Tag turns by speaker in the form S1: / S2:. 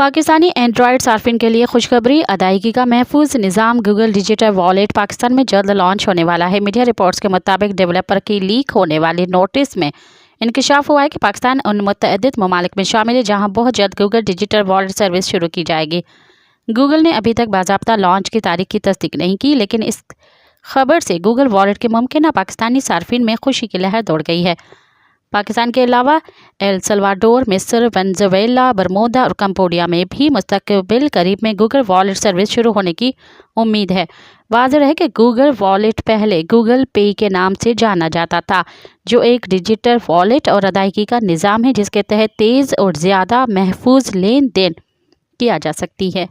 S1: Pakistani Android صارفین کے لیے خوشخبری، ادائیگی کا محفوظ نظام گوگل ڈیجیٹل والیٹ پاکستان میں جلد لانچ ہونے والا ہے۔ میڈیا رپورٹس کے مطابق ڈیولپر کی لیک ہونے والی نوٹس میں انکشاف ہوا ہے کہ پاکستان ان متعدد ممالک میں شامل ہے جہاں بہت جلد گوگل ڈیجیٹل والیٹ سروس شروع کی جائے گی۔ گوگل نے ابھی تک باضابطہ لانچ کی تاریخ کی تصدیق نہیں کی، لیکن اس خبر سے گوگل والیٹ کے ممکنہ پاکستانی صارفین میں خوشی کی لہر دوڑ گئی ہے۔ پاکستان کے علاوہ ایل سلواڈور، مصر، وینزویلا، برمودا اور کمبوڈیا میں بھی مستقبل قریب میں گوگل والیٹ سروس شروع ہونے کی امید ہے۔ واضح ہے کہ گوگل والیٹ پہلے گوگل پے کے نام سے جانا جاتا تھا، جو ایک ڈیجیٹل والیٹ اور ادائیگی کا نظام ہے جس کے تحت تیز اور زیادہ محفوظ لین دین کیا جا سکتی ہے۔